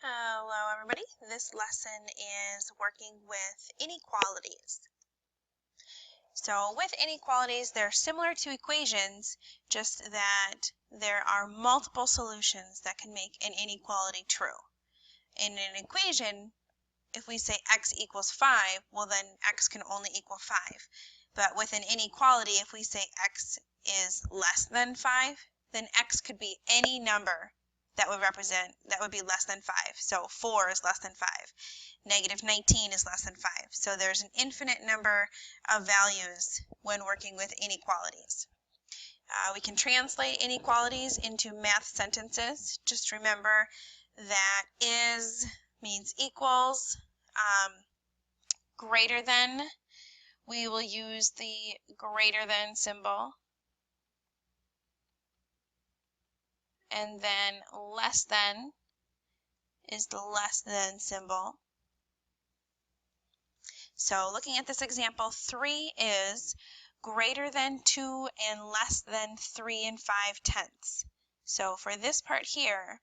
Hello everybody, this lesson is working with inequalities. So with inequalities, they're similar to equations, just that there are multiple solutions that can make an inequality true. In an equation, if we say x equals 5, well then x can only equal 5. But with an inequality, if we say x is less than 5, then x could be any number that would be less than 5. So 4 is less than 5. Negative 19 is less than 5. So there's an infinite number of values when working with inequalities. We can translate inequalities into math sentences. Just remember that is means equals, greater than, we will use the greater than symbol. And then less than is the less than symbol. So looking at this example, 3 is greater than 2 and less than 3 5/10. So for this part here,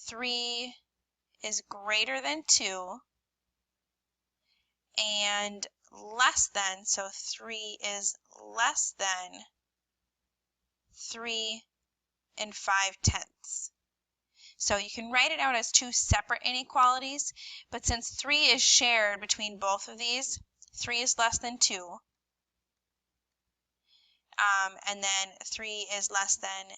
3 is greater than 2 and less than, so 3 is less than 3 5/10. So you can write it out as two separate inequalities, but since 3 is shared between both of these, 3 is less than 2, and then 3 is less than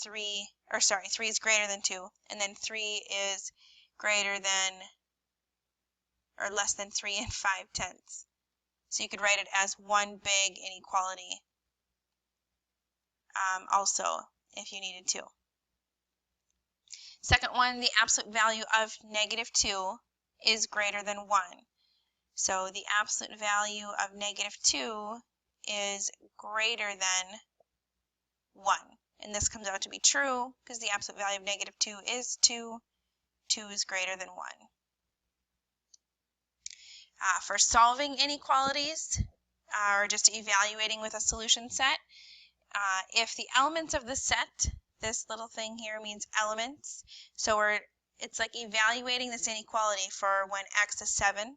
3, or sorry, 3 is greater than 2, and then 3 is greater than, or less than 3 5/10. So you could write it as one big inequality also if you needed to. Second one, the absolute value of negative 2 is greater than 1. So the absolute value of negative 2 is greater than 1. And this comes out to be true because the absolute value of negative 2 is 2. 2 is greater than 1. For solving inequalities, or just evaluating with a solution set, if the elements of the set, this little thing here means elements, so it's like evaluating this inequality for when x is 7,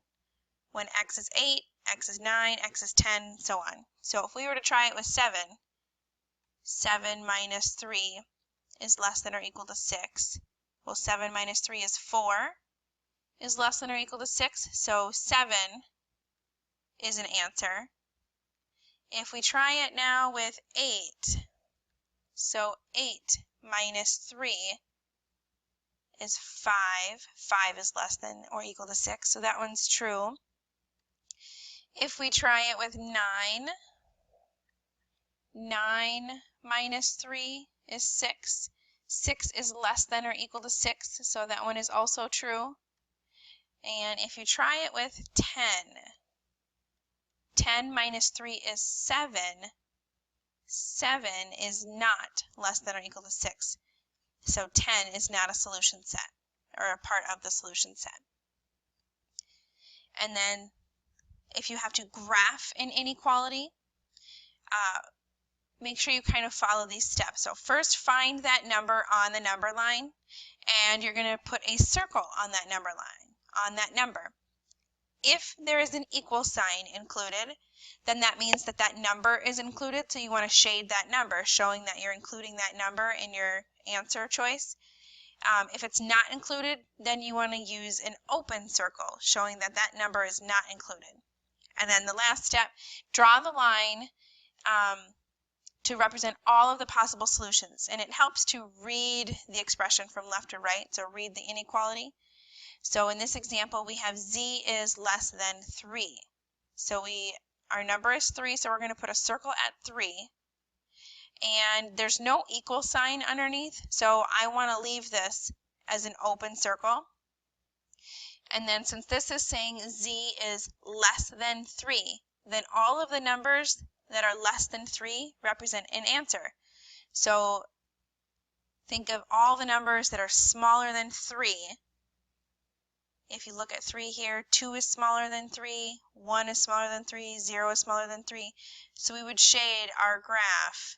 when x is 8, x is 9, x is 10, so on. So if we were to try it with 7, 7 minus 3 is less than or equal to 6. Well, 7 minus 3 is 4, is less than or equal to 6, so 7 is an answer. If we try it now with 8, so 8 minus 3 is 5. 5 is less than or equal to 6, so that one's true. If we try it with 9, 9 minus 3 is 6. 6 is less than or equal to 6, so that one is also true. And if you try it with 10, 10 minus 3 is 7. 7 is not less than or equal to 6. So 10 is not a solution set, or a part of the solution set. And then if you have to graph an inequality, make sure you kind of follow these steps. So first, find that number on the number line, and you're going to put a circle on that number line, on that number. If there is an equal sign included, then that means that that number is included, so you want to shade that number, showing that you're including that number in your answer choice. If it's not included, then you want to use an open circle, showing that that number is not included. And then the last step, draw the line to represent all of the possible solutions. And it helps to read the expression from left to right, so read the inequality. So in this example, we have z is less than 3. So our number is 3, so we're going to put a circle at 3. And there's no equal sign underneath, so I want to leave this as an open circle. And then since this is saying z is less than 3, then all of the numbers that are less than 3 represent an answer. So think of all the numbers that are smaller than 3. If you look at 3 here, 2 is smaller than 3, 1 is smaller than 3, 0 is smaller than 3. So we would shade our graph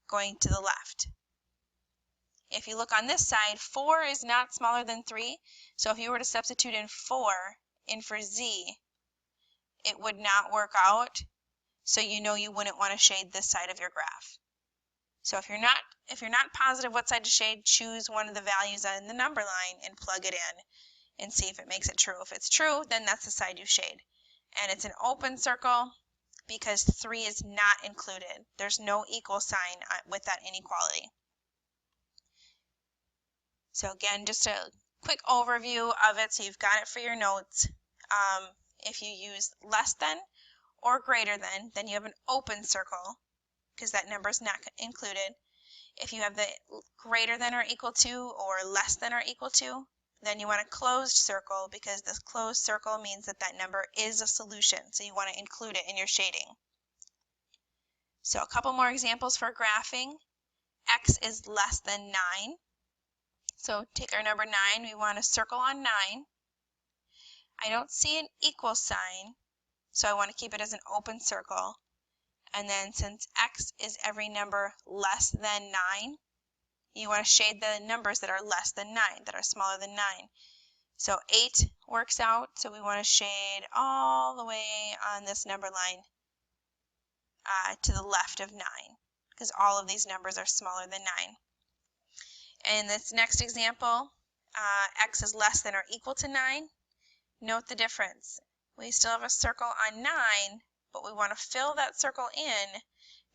going to the left. If you look on this side, 4 is not smaller than 3. So if you were to substitute in 4 in for z, it would not work out. So you know you wouldn't want to shade this side of your graph. So if you're not positive what side to shade, choose one of the values on the number line and plug it in and see if it makes it true. If it's true, then that's the side you shade. And it's an open circle because 3 is not included. There's no equal sign with that inequality. So again, just a quick overview of it so you've got it for your notes. If you use less than or greater than, then you have an open circle because that number is not included. If you have the greater than or equal to or less than or equal to, then you want a closed circle because this closed circle means that that number is a solution. So you want to include it in your shading. So a couple more examples for graphing. X is less than 9. So take our number 9, we want to circle on 9. I don't see an equal sign, so I want to keep it as an open circle. And then since X is every number less than 9, you want to shade the numbers that are less than 9, that are smaller than 9. So 8 works out, so we want to shade all the way on this number line to the left of 9, because all of these numbers are smaller than 9. In this next example, X is less than or equal to 9. Note the difference. We still have a circle on 9, but we want to fill that circle in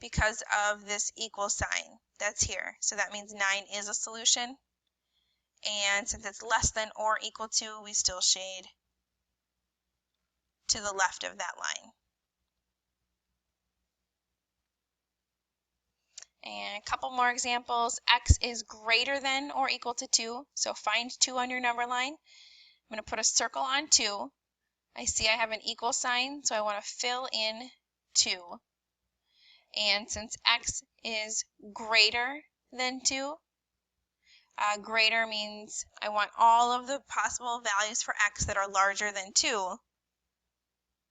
because of this equal sign that's here. So that means 9 is a solution. And since it's less than or equal to, we still shade to the left of that line. And a couple more examples. X is greater than or equal to 2. So find 2 on your number line. I'm going to put a circle on 2. I see I have an equal sign, so I want to fill in 2. And since X is greater than 2, greater means I want all of the possible values for X that are larger than 2.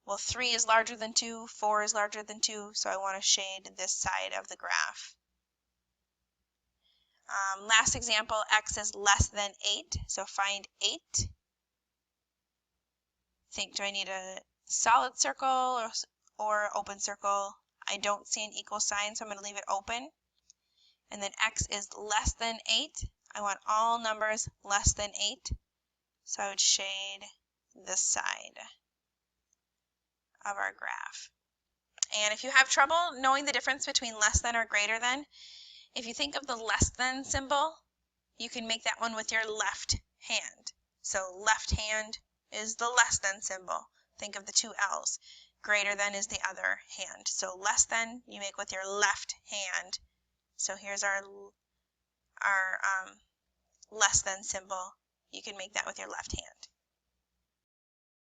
Well, 3 is larger than 2, 4 is larger than 2, so I want to shade this side of the graph. Last example, X is less than 8, so find 8. Think, do I need a solid circle or open circle? I don't see an equal sign, so I'm going to leave it open. And then X is less than 8. I want all numbers less than 8, so I would shade this side of our graph. And if you have trouble knowing the difference between less than or greater than, if you think of the less than symbol, you can make that one with your left hand. So left hand is the less than symbol. Think of the 2 L's. Greater than is the other hand. So less than you make with your left hand. So here's our less than symbol. You can make that with your left hand.